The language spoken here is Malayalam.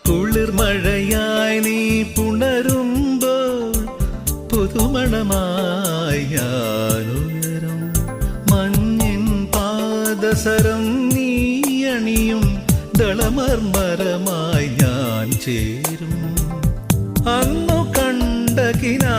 കുളിർമഴയായി നീ പുണരുമ്പോൾ പുതുമണമായി ഞാനുയരും. മഞ്ഞിൻ പാദസരം നീ അണിയും ദളമർമരമായി ഞാൻ ചേരും. അന്നു കണ്ട കിനാ